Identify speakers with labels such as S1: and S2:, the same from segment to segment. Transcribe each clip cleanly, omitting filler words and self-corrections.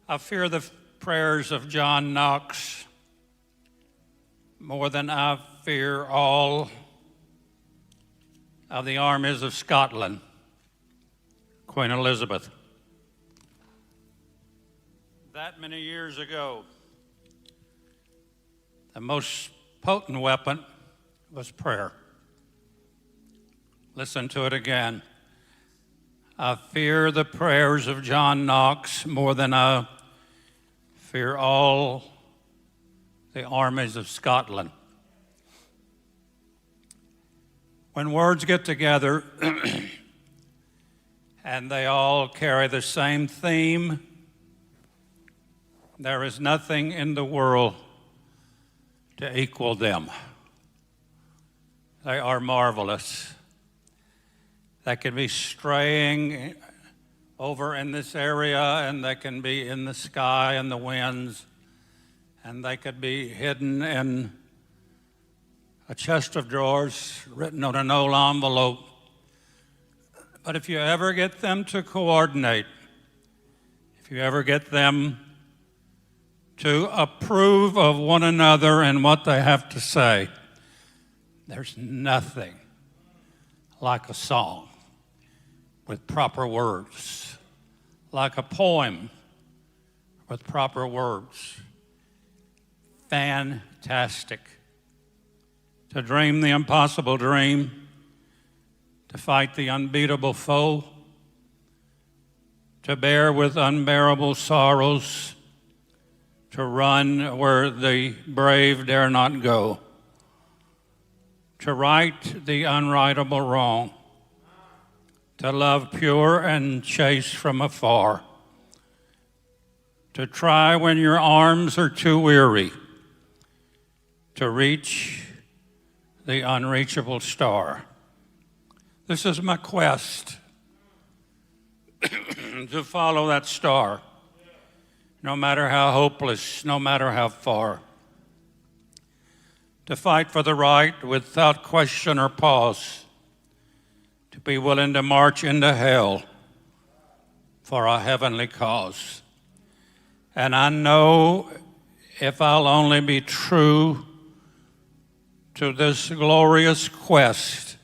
S1: I fear the prayers of John Knox more than I fear all of the armies of Scotland, Queen Elizabeth. That many years ago, the most potent weapon was prayer. Listen to it again. I fear the prayers of John Knox more than I fear all the armies of Scotland. When words get together and they all carry the same theme, there is nothing in the world to equal them. They are marvelous. They can be straying over in this area, and they can be in the sky and the winds, and they could be hidden in a chest of drawers written on an old envelope. But if you ever get them to coordinate, if you ever get them to approve of one another and what they have to say, there's nothing like a song with proper words, like a poem with proper words. Fantastic. To dream the impossible dream, to fight the unbeatable foe, to bear with unbearable sorrows, to run where the brave dare not go, to right the unrightable wrong, to love pure and chaste from afar, to try when your arms are too weary, to reach the unreachable star. This is my quest, to follow that star, no matter how hopeless, no matter how far. To fight for the right without question or pause. To be willing to march into hell for a heavenly cause. And I know if I'll only be true to this glorious quest,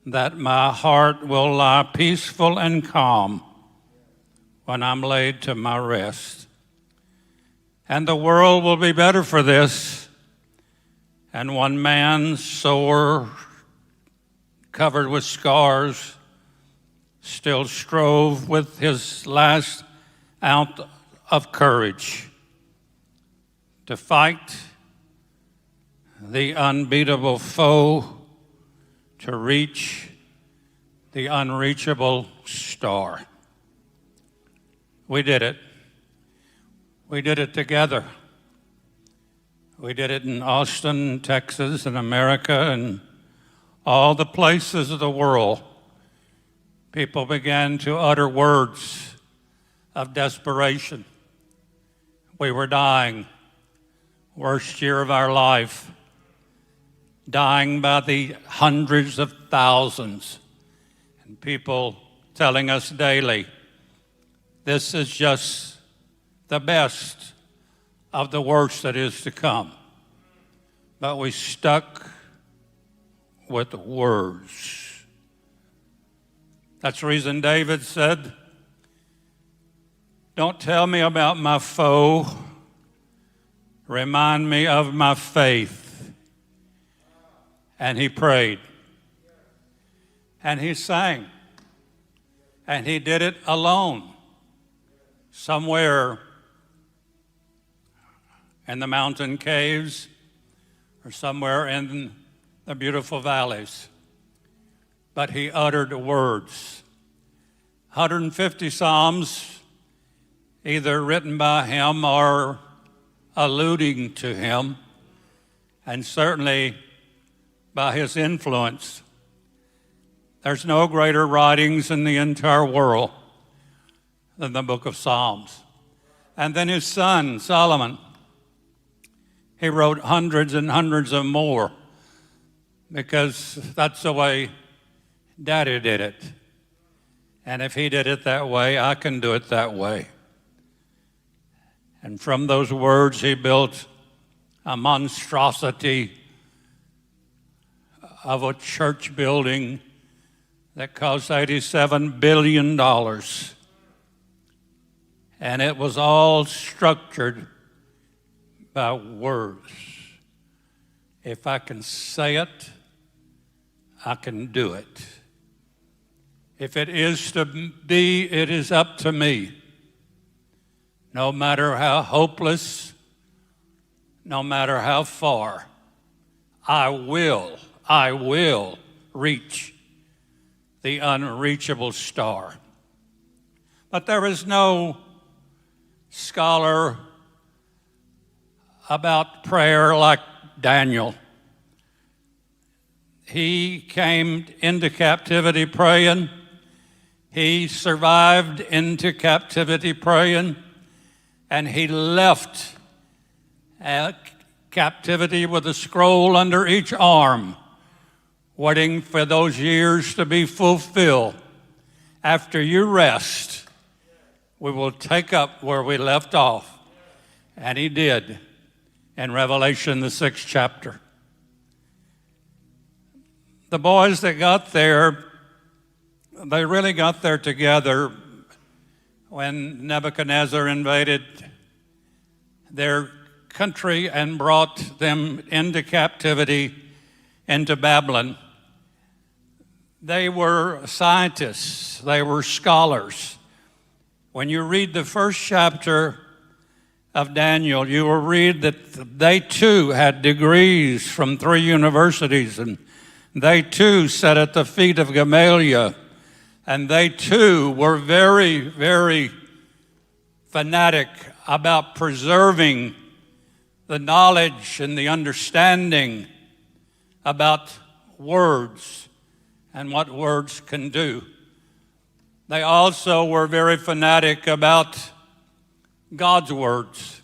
S1: that my heart will lie peaceful and calm when I'm laid to my rest. And the world will be better for this. And one man sore, covered with scars, still strove with his last ounce of courage to fight the unbeatable foe, to reach the unreachable star. We did it. We did it together. We did it in Austin, Texas, in America, and all the places of the world. People began to utter words of desperation. We were dying, worst year of our life, dying by the hundreds of thousands, and people telling us daily, this is just the best of the worst that is to come. But we stuck with words. That's the reason David said, don't tell me about my foe, remind me of my faith. And he prayed. And he sang. And he did it alone, somewhere in the mountain caves or somewhere in the beautiful valleys. But he uttered words. 150 Psalms, either written by him or alluding to him, and certainly by his influence. There's no greater writings in the entire world than the book of Psalms. And then his son, Solomon, he wrote hundreds and hundreds of more, because that's the way Daddy did it. And if he did it that way, I can do it that way. And from those words, he built a monstrosity of a church building that cost $87 billion. And it was all structured by words. If I can say it, I can do it. If it is to be, it is up to me. No matter how hopeless, no matter how far, I will reach the unreachable star. But there is no scholar about prayer like Daniel. He came into captivity praying. He survived into captivity praying, and he left captivity with a scroll under each arm, waiting for those years to be fulfilled. After you rest, we will take up where we left off. And he did in Revelation, the 6th chapter. The boys that got there, they really got there together when Nebuchadnezzar invaded their country and brought them into captivity into Babylon. They were scientists, they were scholars. When you read the first chapter of Daniel, you will read that they too had degrees from 3 universities, and they too sat at the feet of Gamaliel, and they too were very, very fanatic about preserving the knowledge and the understanding about words and what words can do. They also were very fanatic about God's words,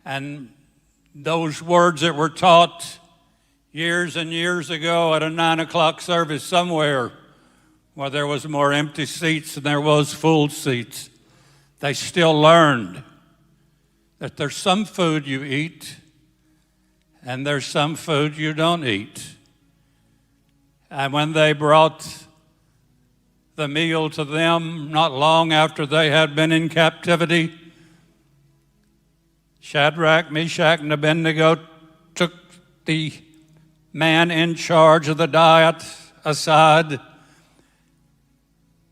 S1: and those words that were taught years and years ago at a 9 o'clock service somewhere where there was more empty seats than there was full seats. They still learned that there's some food you eat and there's some food you don't eat. And when they brought the meal to them not long after they had been in captivity, Shadrach, Meshach, and Abednego took the man in charge of the diet aside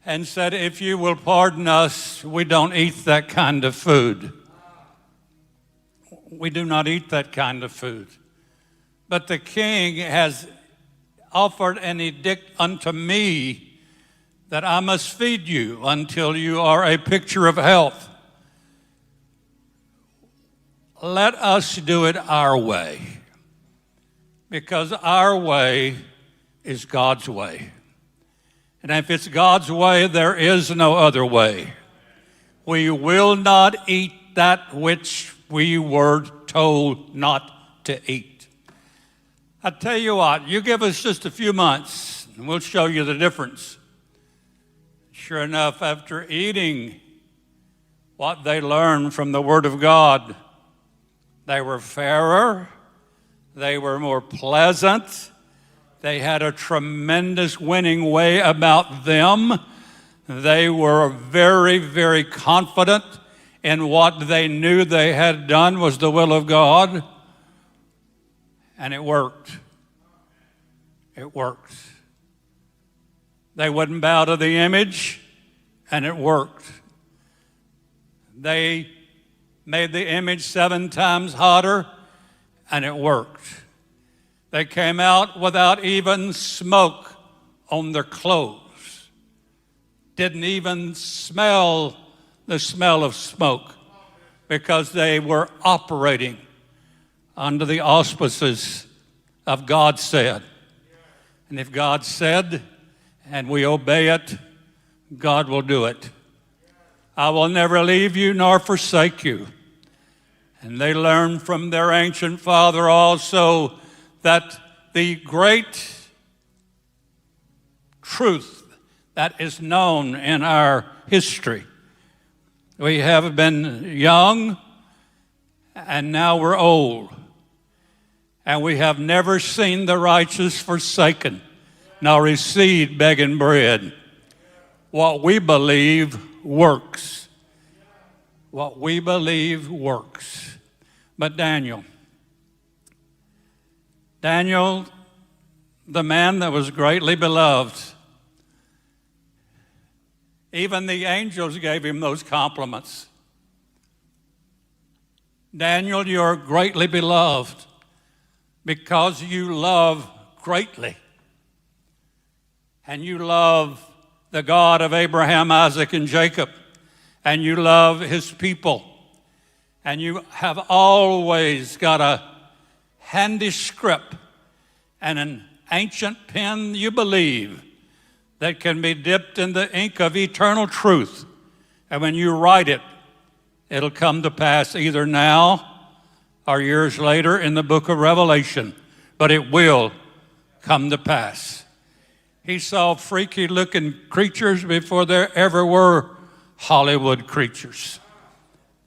S1: and said, "If you will pardon us, we don't eat that kind of food. We do not eat that kind of food. But the king has offered an edict unto me that I must feed you until you are a picture of health. Let us do it our way, because our way is God's way. And if it's God's way, there is no other way. We will not eat that which we were told not to eat." I tell you what, you give us just a few months and we'll show you the difference. Sure enough, after eating what they learned from the Word of God, they were fairer, they were more pleasant, they had a tremendous winning way about them. They were very, very confident in what they knew they had done was the will of God. And it worked. It worked. They wouldn't bow to the image, and it worked. They made the image 7 times hotter, and it worked. They came out without even smoke on their clothes. Didn't even smell the smell of smoke, because they were operating under the auspices of God said. And if God said and we obey it, God will do it. I will never leave you nor forsake you. And they learned from their ancient father also that the great truth that is known in our history. We have been young, and now we're old. And we have never seen the righteous forsaken, nor his seed begging bread. What we believe works. What we believe works. But Daniel, the man that was greatly beloved, even the angels gave him those compliments. Daniel, you're greatly beloved because you love greatly. And you love the God of Abraham, Isaac, and Jacob. And you love his people. And you have always got a handy script and an ancient pen, you believe, that can be dipped in the ink of eternal truth. And when you write it, it'll come to pass either now or years later in the book of Revelation. But it will come to pass. He saw freaky-looking creatures before there ever were Hollywood creatures.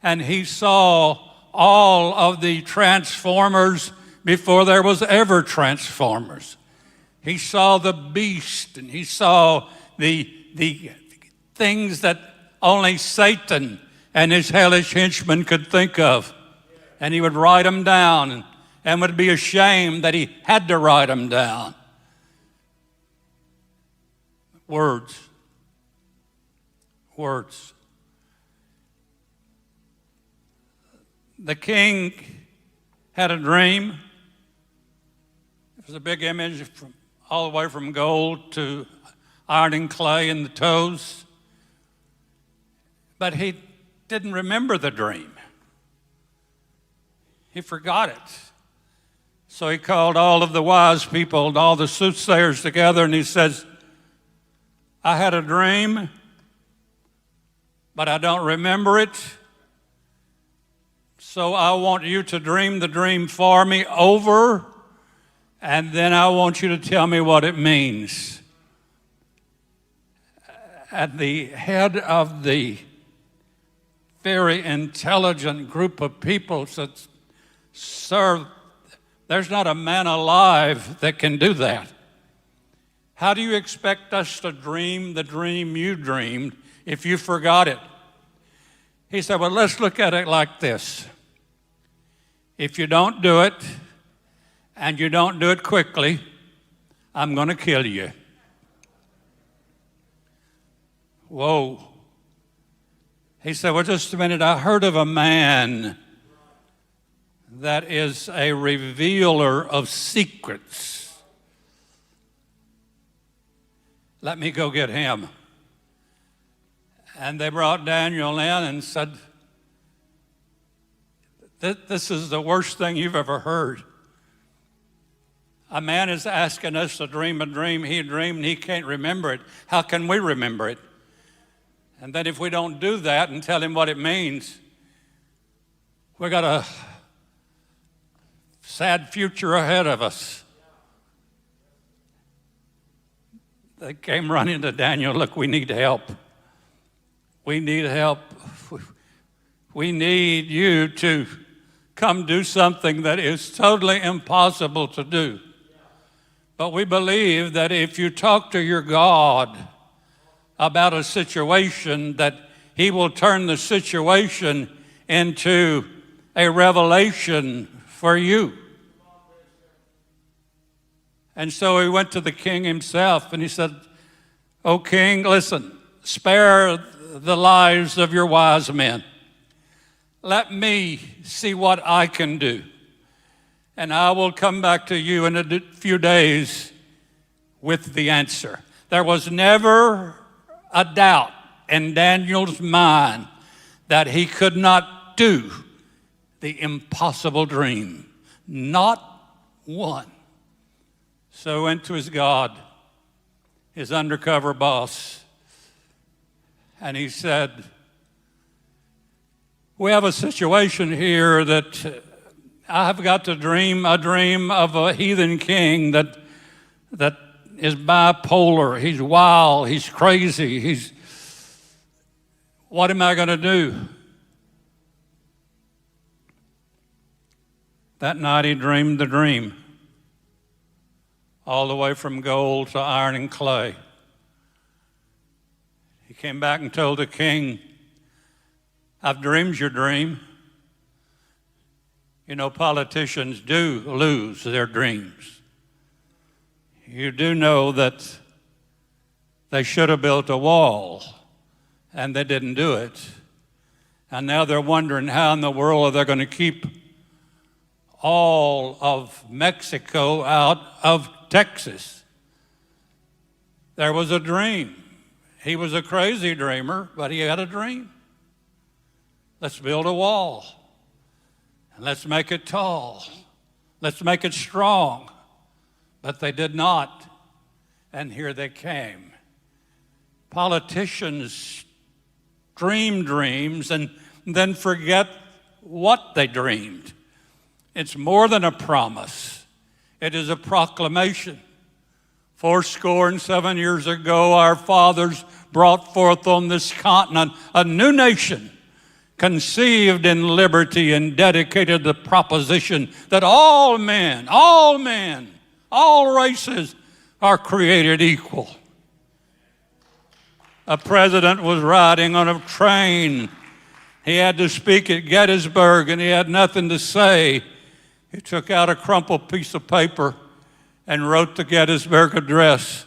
S1: And he saw all of the Transformers before there was ever Transformers. He saw the beast, and he saw the things that only Satan and his hellish henchmen could think of. And he would write them down and would be ashamed that he had to write them down. Words. Words. The king had a dream. It was a big image all the way from gold to iron and clay in the toes. But he didn't remember the dream. He forgot it. So he called all of the wise people and all the soothsayers together, and he says, I had a dream, but I don't remember it. So I want you to dream the dream for me over, and then I want you to tell me what it means. At the head of the very intelligent group of people that serve, there's not a man alive that can do that. How do you expect us to dream the dream you dreamed if you forgot it? He said, well, let's look at it like this. If you don't do it, and you don't do it quickly, I'm going to kill you. Whoa. He said, well, just a minute. I heard of a man that is a revealer of secrets. Let me go get him. And they brought Daniel in and said, this is the worst thing you've ever heard. A man is asking us to dream a dream he dreamed and he can't remember it. How can we remember it? And then if we don't do that and tell him what it means, we got a sad future ahead of us. They came running to Daniel, look, we need help. We need help. We need you to come do something that is totally impossible to do. But we believe that if you talk to your God about a situation, that he will turn the situation into a revelation for you. And so he went to the king himself and he said, "O king, listen, spare the lives of your wise men. Let me see what I can do. And I will come back to you in a few days with the answer." There was never a doubt in Daniel's mind that he could not do the impossible dream. Not one. So he went to his God, his undercover boss, and he said, "We have a situation here that I've got to dream a dream of a heathen king that is bipolar. He's wild, he's crazy, what am I going to do?" That night he dreamed the dream, all the way from gold to iron and clay. He came back and told the king, I've dreamed your dream. You know, politicians do lose their dreams. You do know that they should have built a wall, and they didn't do it. And now they're wondering how in the world are they going to keep all of Mexico out of Texas. There was a dream. He was a crazy dreamer, but he had a dream. Let's build a wall. And let's make it tall. Let's make it strong. But they did not. And here they came. Politicians dream dreams and then forget what they dreamed. It's more than a promise. It is a proclamation. 87 years ago, our fathers brought forth on this continent a new nation, conceived in liberty and dedicated the proposition that all men, all races are created equal. A president was riding on a train. He had to speak at Gettysburg and he had nothing to say. He took out a crumpled piece of paper and wrote the Gettysburg Address.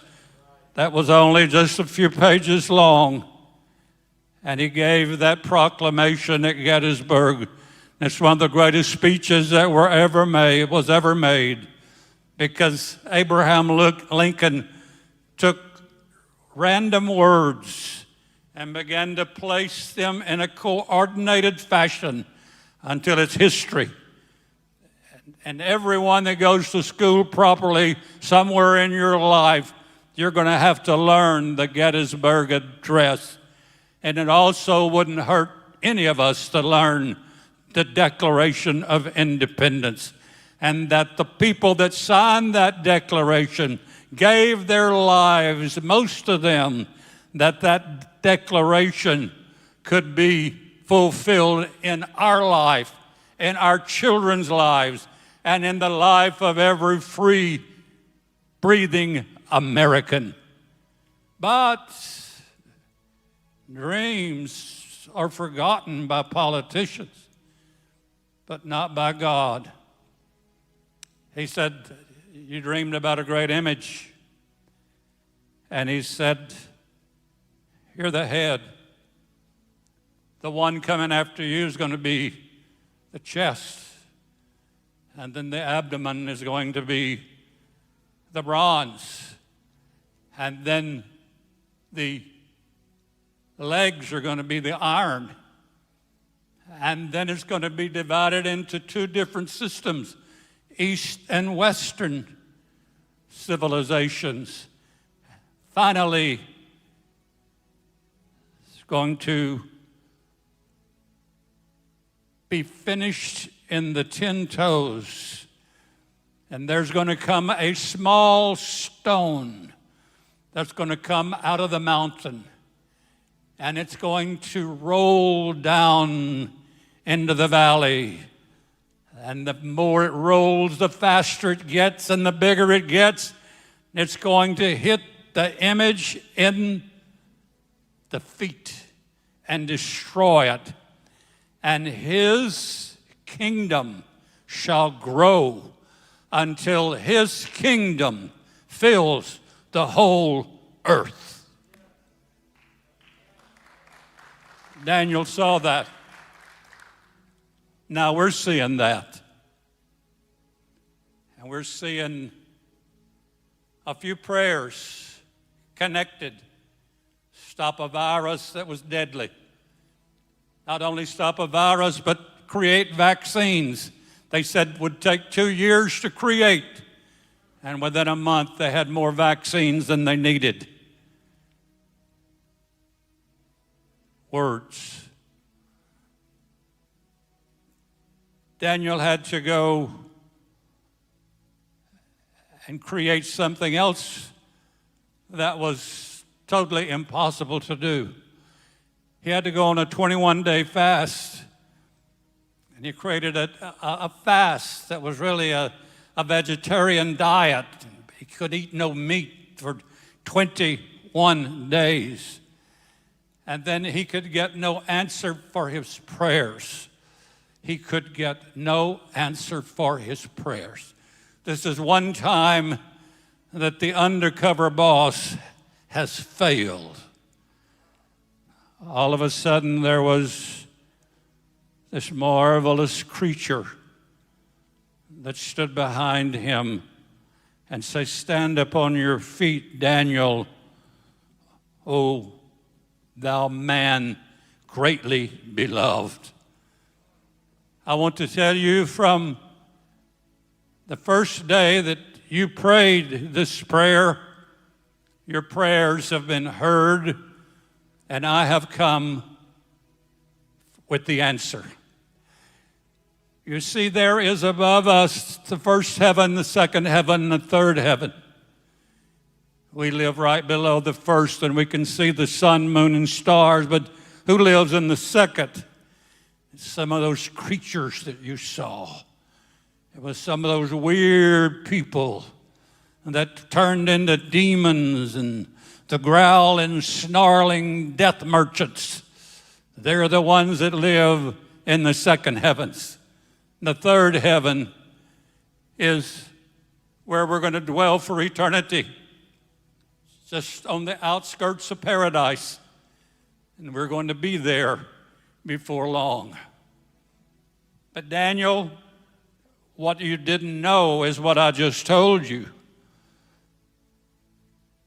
S1: That was only just a few pages long. And he gave that proclamation at Gettysburg. It's one of the greatest speeches that was ever made, because Abraham Lincoln took random words and began to place them in a coordinated fashion until it's history. And everyone that goes to school properly, somewhere in your life, you're going to have to learn the Gettysburg Address. And it also wouldn't hurt any of us to learn the Declaration of Independence. And that the people that signed that declaration gave their lives, most of them, that declaration could be fulfilled in our life, in our children's lives, and in the life of every free, breathing American. But dreams are forgotten by politicians, but not by God. He said, you dreamed about a great image. And he said, you're the head. The one coming after you is going to be the chest. And then the abdomen is going to be the bronze. And then the legs are going to be the iron. And then it's going to be divided into two different systems, East and Western civilizations. Finally, it's going to be finished in the 10 toes. And there's going to come a small stone that's going to come out of the mountain. And it's going to roll down into the valley. And the more it rolls, the faster it gets and the bigger it gets. It's going to hit the image in the feet and destroy it. And his kingdom shall grow until his kingdom fills the whole earth. Daniel saw that. Now we're seeing that. And we're seeing a few prayers connected. Stop a virus that was deadly. Not only stop a virus, but create vaccines. They said would take 2 years to create. And within a month, they had more vaccines than they needed. Words. Daniel had to go and create something else that was totally impossible to do. He had to go on a 21-day fast. And he created a fast that was really a vegetarian diet. He could eat no meat for 21 days. And then he could get no answer for his prayers. He could get no answer for his prayers. This is one time that the undercover boss has failed. All of a sudden, there was this marvelous creature that stood behind him and said, "Stand upon your feet, Daniel, O thou man greatly beloved." I want to tell you, from the first day that you prayed this prayer, your prayers have been heard, and I have come with the answer. You see, there is above us the first heaven, the second heaven, the third heaven. We live right below the first, and we can see the sun, moon, and stars, but who lives in the second? Some of those creatures that you saw. It was some of those weird people that turned into demons and the growling, snarling death merchants. They're the ones that live in the second heavens. The third heaven is where we're going to dwell for eternity, just on the outskirts of paradise. And we're going to be there before long. But Daniel, what you didn't know is what I just told you.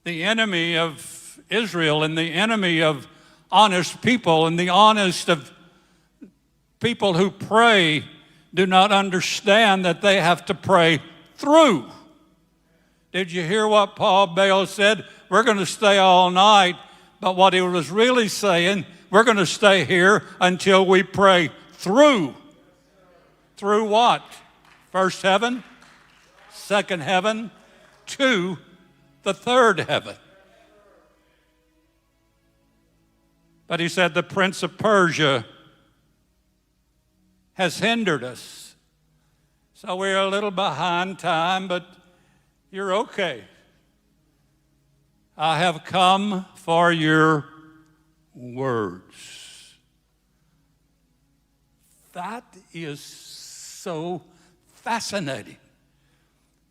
S1: The enemy of Israel and the enemy of honest people and the honest of people who pray do not understand that they have to pray through. Did you hear what Paul Bale said? We're going to stay all night, but what he was really saying, we're going to stay here until we pray through. Through what? First heaven, second heaven, to the third heaven. But he said the prince of Persia has hindered us. So we're a little behind time, but you're okay. I have come for your words. That is so fascinating.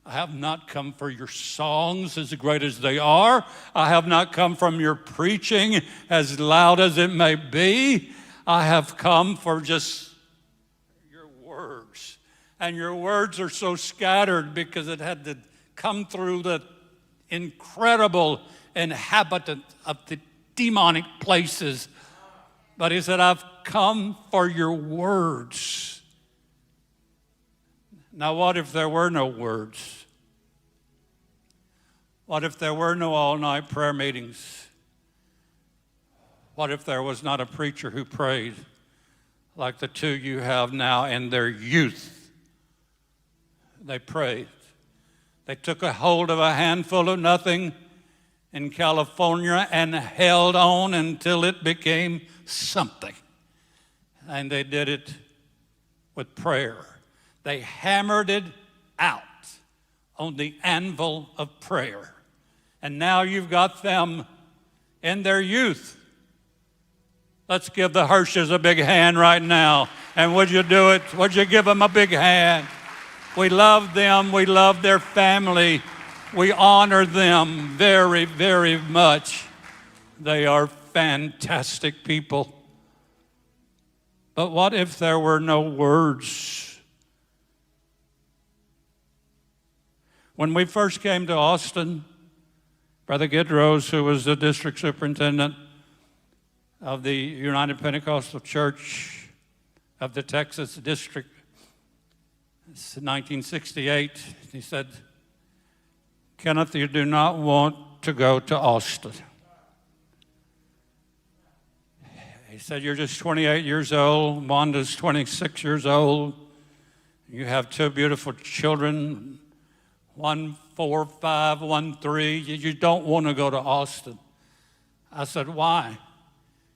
S1: I have not come for your songs, as great as they are. I have not come from your preaching, as loud as it may be. I have come for just your words. And your words are so scattered because it had to come through the incredible inhabitant of the demonic places. But he said, I've come for your words. Now, what if there were no words? What if there were no all-night prayer meetings? What if there was not a preacher who prayed like the two you have now in their youth? They prayed. They took a hold of a handful of nothing in California and held on until it became something. And they did it with prayer. They hammered it out on the anvil of prayer. And now you've got them in their youth. Let's give the Hirsches a big hand right now. And would you do it? Would you give them a big hand? We love them. We love their family. We honor them very, very much. They are fantastic people. But what if there were no words? When we first came to Austin, Brother Gidrose, who was the district superintendent of the United Pentecostal Church of the Texas district, it's 1968, he said, Kenneth, you do not want to go to Austin. He said, you're just 28 years old. Wanda's 26 years old. You have two beautiful children, one 4, 5, one 3. You don't want to go to Austin. I said, why?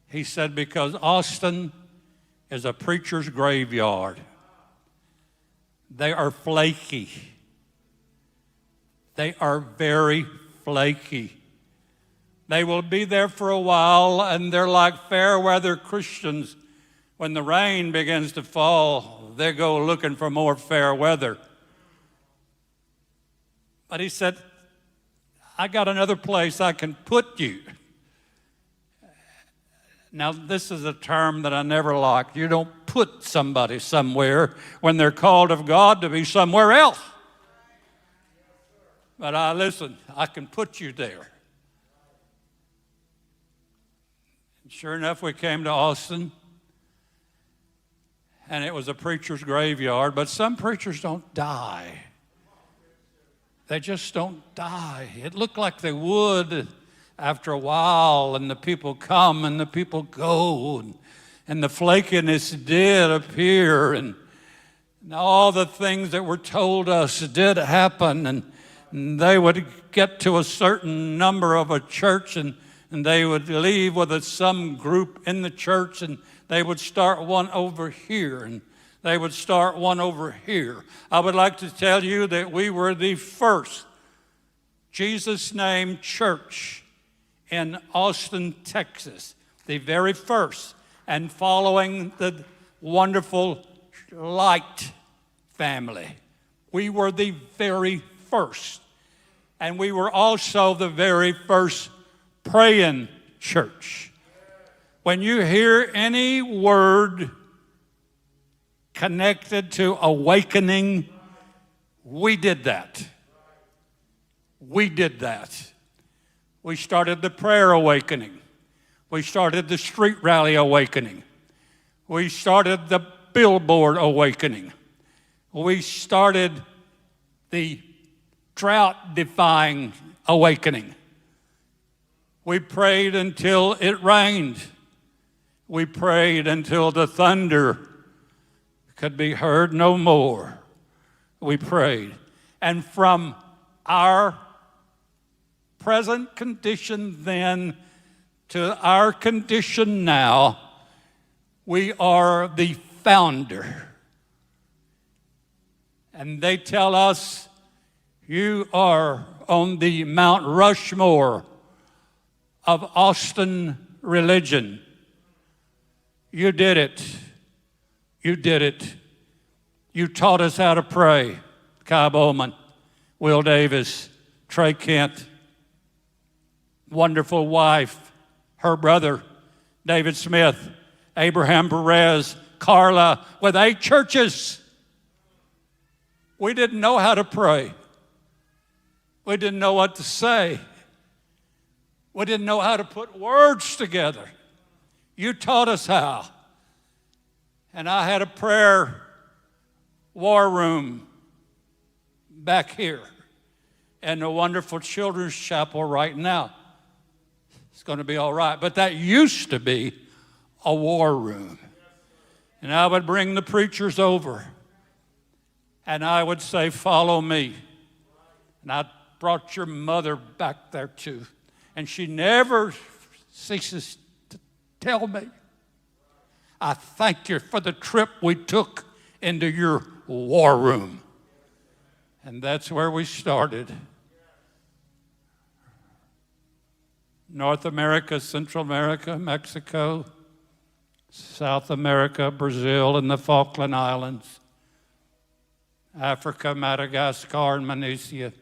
S1: He said, because Austin is a preacher's graveyard. They are flaky. They are very flaky. They will be there for a while, and they're like fair weather Christians. When the rain begins to fall, they go looking for more fair weather. But he said, I got another place I can put you. Now, this is a term that I never liked. You don't put somebody somewhere when they're called of God to be somewhere else. But listen, I can put you there. And sure enough, we came to Austin, and it was a preacher's graveyard, but some preachers don't die. They just don't die. It looked like they would after a while, and the people come and the people go, and the flakiness did appear, and all the things that were told us did happen, and they would get to a certain number of a church, and they would leave with some group in the church, and they would start one over here, and they would start one over here. I would like to tell you that we were the first Jesus Name church in Austin, Texas, the very first, and following the wonderful Light family. We were the very first. And we were also the very first praying church. When you hear any word connected to awakening, we did that. We did that. We started the prayer awakening. We started the street rally awakening. We started the billboard awakening. We started the drought-defying awakening. We prayed until it rained. We prayed until the thunder could be heard no more. We prayed. And from our present condition then to our condition now, we are the founder. And they tell us, you are on the Mount Rushmore of Austin religion. You did it. You did it. You taught us how to pray. Kai Bowman, Will Davis, Trey Kent, wonderful wife, her brother, David Smith, Abraham Perez, Carla, with 8 churches. We didn't know how to pray. We didn't know what to say. We didn't know how to put words together. You taught us how. And I had a prayer war room back here in the wonderful children's chapel right now. It's going to be all right. But that used to be a war room. And I would bring the preachers over, and I would say, follow me. And I brought your mother back there too. And she never ceases to tell me, I thank you for the trip we took into your war room. And that's where we started. North America, Central America, Mexico, South America, Brazil, and the Falkland Islands, Africa, Madagascar, and Tunisia,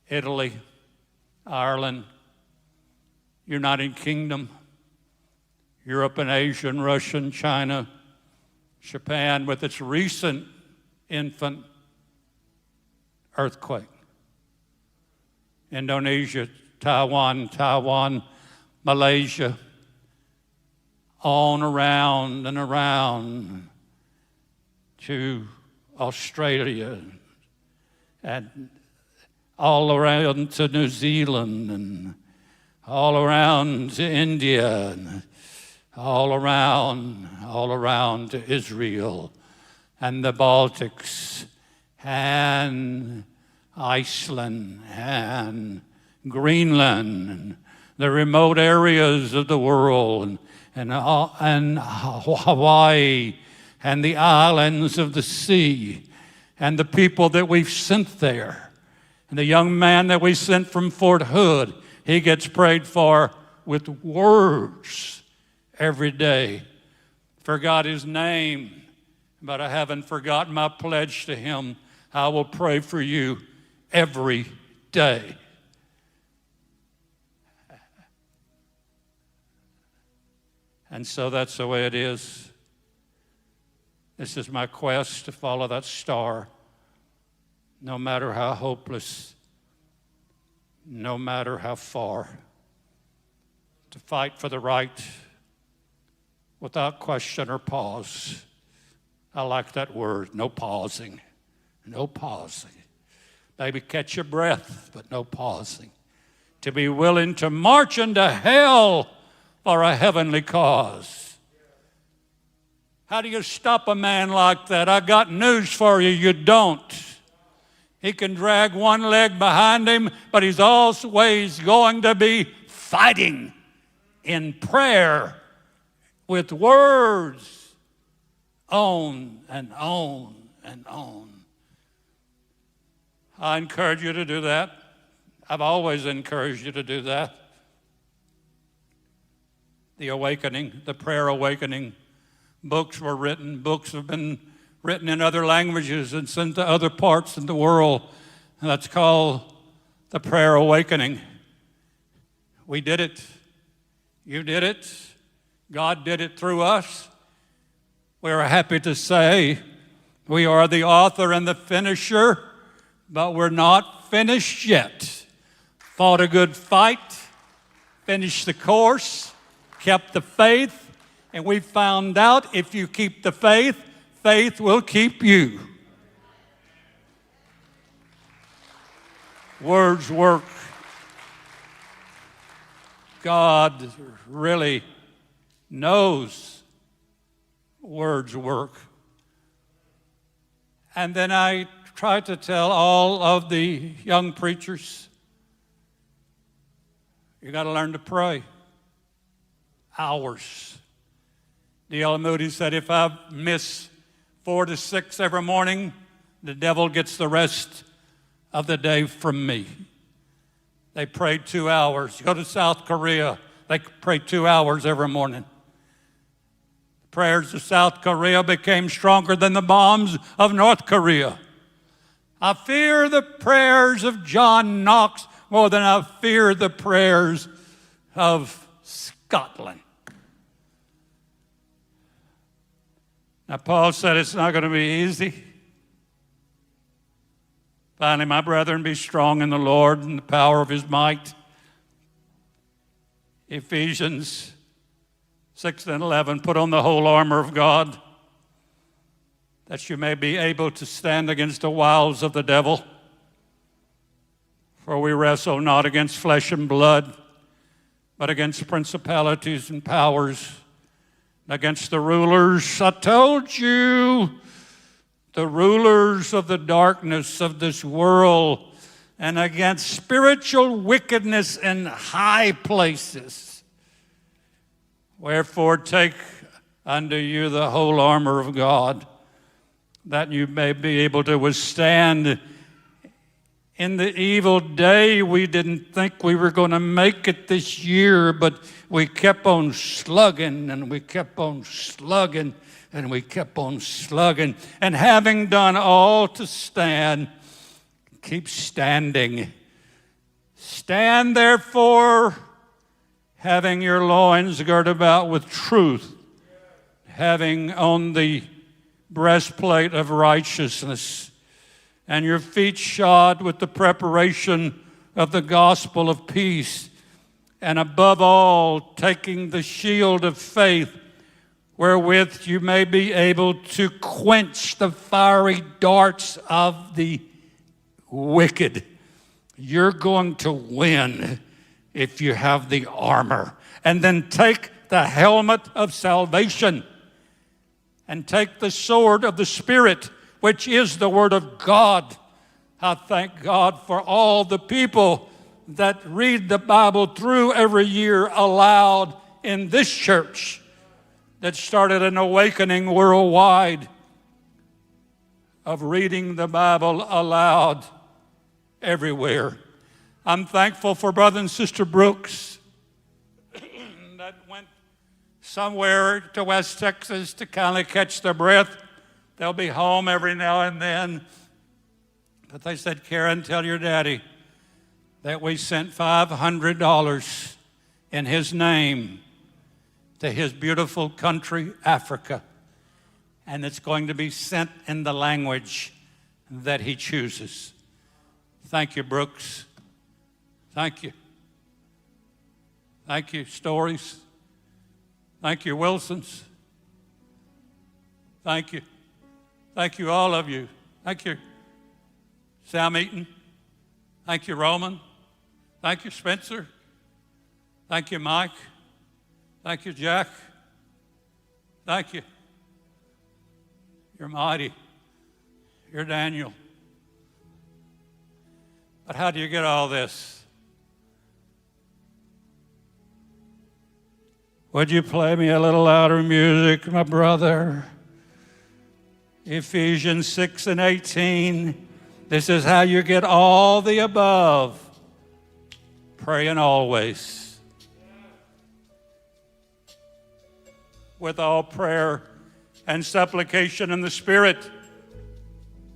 S1: Italy, Ireland, United Kingdom, Europe and Asia and Russia and China, Japan with its recent infant earthquake, Indonesia, Taiwan, Malaysia, on around and around to Australia and all around to New Zealand and all around to India and all around to Israel and the Baltics and Iceland and Greenland and the remote areas of the world and Hawaii and the islands of the sea and the people that we've sent there. And the young man that we sent from Fort Hood, he gets prayed for with words every day. Forgot his name, but I haven't forgotten my pledge to him. I will pray for you every day. And so that's the way it is. This is my quest to follow that star, no matter how hopeless, no matter how far, to fight for the right without question or pause. I like that word, no pausing, no pausing. Maybe catch your breath, but no pausing. To be willing to march into hell for a heavenly cause. How do you stop a man like that? I got news for you, you don't. He can drag one leg behind him, but he's always going to be fighting in prayer with words on and on and on. I encourage you to do that. I've always encouraged you to do that. The awakening, the prayer awakening. Books were written. Books have been written in other languages and sent to other parts of the world. And that's called the prayer awakening. We did it. You did it. God did it through us. We are happy to say we are the author and the finisher, but we're not finished yet. Fought a good fight, finished the course, kept the faith, and we found out if you keep the faith, faith will keep you. Words work. God really knows words work. And then I try to tell all of the young preachers, you got to learn to pray. Hours. D.L. Moody said, if I miss 4 to 6 every morning, the devil gets the rest of the day from me. They prayed 2 hours. You go to South Korea, they pray 2 hours every morning. The prayers of South Korea became stronger than the bombs of North Korea. I fear the prayers of John Knox more than I fear the prayers of Scotland. Now, Paul said it's not going to be easy. Finally, my brethren, be strong in the Lord and the power of his might. Ephesians 6 and 11, put on the whole armor of God, that you may be able to stand against the wiles of the devil. For we wrestle not against flesh and blood, but against principalities and powers, against the rulers. I told you, the rulers of the darkness of this world, and against spiritual wickedness in high places. Wherefore take unto you the whole armor of God, that you may be able to withstand in the evil day. We didn't think we were going to make it this year, but we kept on slugging, and we kept on slugging, and we kept on slugging. And having done all to stand, keep standing. Stand therefore, having your loins girt about with truth, having on the breastplate of righteousness, and your feet shod with the preparation of the gospel of peace, and above all, taking the shield of faith, wherewith you may be able to quench the fiery darts of the wicked. You're going to win if you have the armor. And then take the helmet of salvation, and take the sword of the Spirit, which is the Word of God. I thank God for all the people that read the Bible through every year aloud in this church that started an awakening worldwide. of reading the Bible aloud everywhere. I'm thankful for Brother and Sister Brooks that went somewhere to West Texas to kind of catch their breath. They'll be home every now and then. But they said, Karen, tell your daddy that we sent $500 in his name to his beautiful country, Africa. And it's going to be sent in the language that he chooses. Thank you, Brooks. Thank you. Thank you, Stories. Thank you, Wilsons. Thank you. Thank you, all of you. Thank you, Sam Eaton. Thank you, Roman. Thank you, Spencer. Thank you, Mike. Thank you, Jack. Thank you. You're mighty. You're Daniel. But how do you get all this? Would you play me a little louder music, my brother? Ephesians 6:18. This is how you get all the above. Praying always. With all prayer and supplication in the Spirit,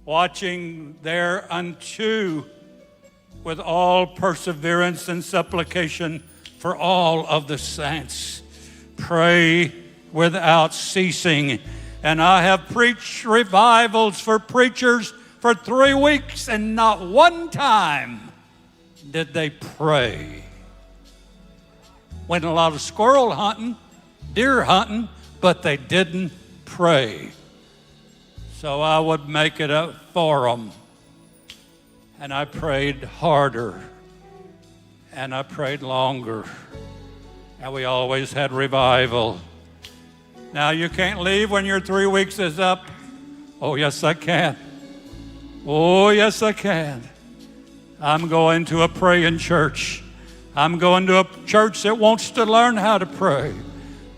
S1: watching thereunto with all perseverance and supplication for all of the saints. Pray without ceasing. And I have preached revivals for preachers for 3 weeks, and not one time did they pray. Went a lot of squirrel hunting, deer hunting, but they didn't pray. So I would make it up for them. And I prayed harder, and I prayed longer, and we always had revival. Now, you can't leave when your 3 weeks is up. Oh, yes, I can. Oh, yes, I can. I'm going to a praying church. I'm going to a church that wants to learn how to pray.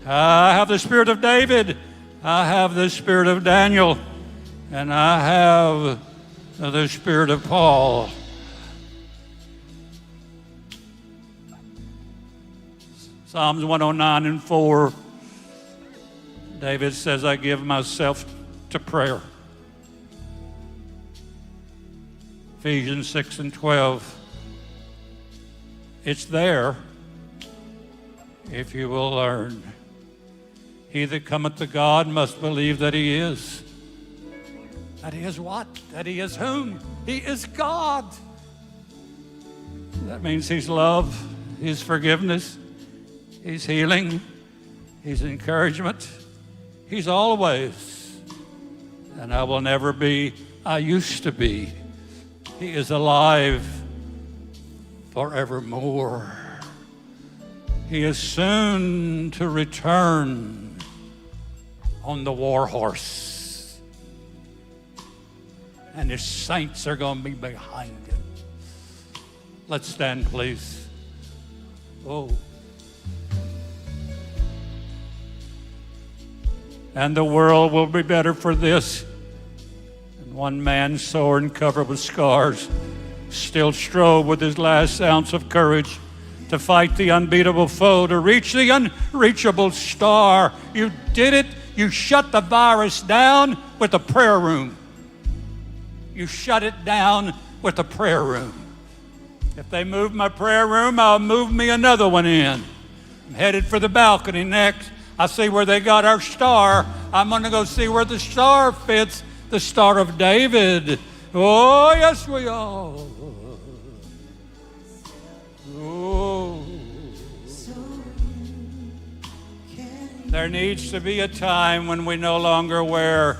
S1: I have the spirit of David. I have the spirit of Daniel. And I have the spirit of Paul. Psalms 109:4. David says, I give myself to prayer. Ephesians 6:12. It's there if you will learn. He that cometh to God must believe that he is. That he is what? That he is whom? He is God. That means he's love, he's forgiveness, he's healing, he's encouragement, he's always. And I will never be, I used to be. He is alive forevermore. He is soon to return on the war horse. And his saints are going to be behind him. Let's stand, please. Oh. And the world will be better for this. And one man, sore and covered with scars, still strove with his last ounce of courage to fight the unbeatable foe, to reach the unreachable star. You did it. You shut the virus down with the prayer room. You shut it down with the prayer room. If they move my prayer room, I'll move me another one in. I'm headed for the balcony next. I see where they got our star. I'm going to go see where the star fits, the Star of David. Oh, yes, we are. Oh. There needs to be a time when we no longer wear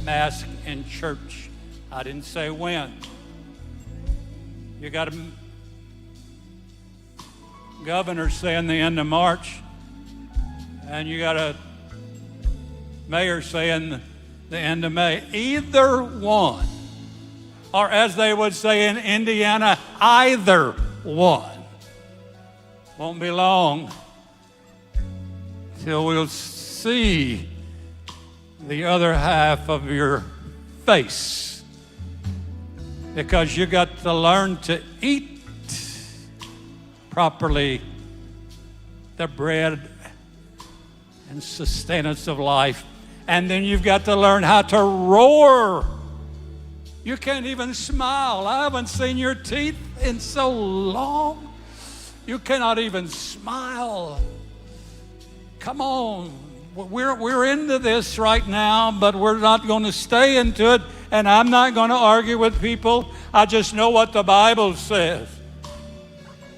S1: masks in church. I didn't say when. You got a governor saying the end of March, and you got a mayor saying the end of May. Either one, or as they would say in Indiana, either one. Won't be long till we'll see the other half of your face, because you got to learn to eat properly the bread and sustenance of life. And then you've got to learn how to roar. You can't even smile. I haven't seen your teeth in so long. You cannot even smile. Come on. We're into this right now, but we're not going to stay into it. And I'm not going to argue with people. I just know what the Bible says.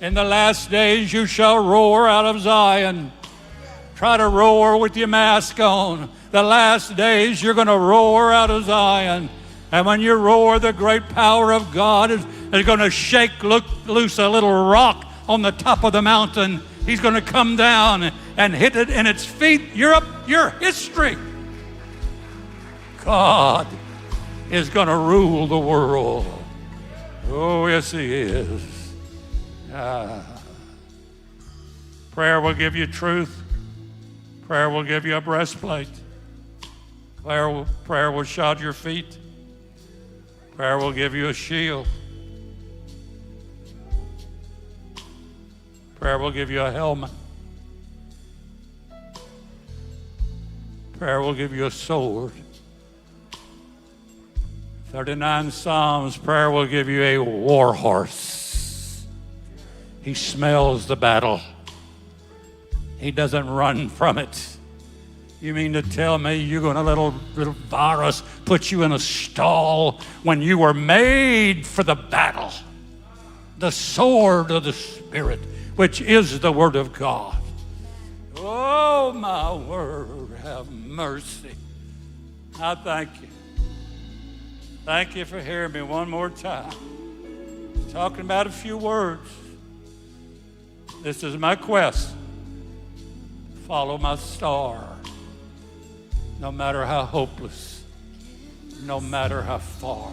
S1: In the last days you shall roar out of Zion. Try to roar with your mask on. The last days you're going to roar out of Zion. And when you roar, the great power of God is going to shake loose a little rock on the top of the mountain. He's going to come down and hit it in its feet. You're history. God is going to rule the world. Oh, yes, He is. Prayer will give you truth. Prayer will give you a breastplate. Prayer will shod your feet. Prayer will give you a shield. Prayer will give you a helmet. Prayer will give you a sword. 39 Psalms, prayer will give you a war horse. He smells the battle. He doesn't run from it. You mean to tell me you're going to let a little virus put you in a stall when you were made for the battle? The sword of the Spirit, which is the Word of God. Oh, my word, have mercy. I thank you. Thank you for hearing me one more time. Talking about a few words. This is my quest. Follow my star. No matter how hopeless, no matter how far.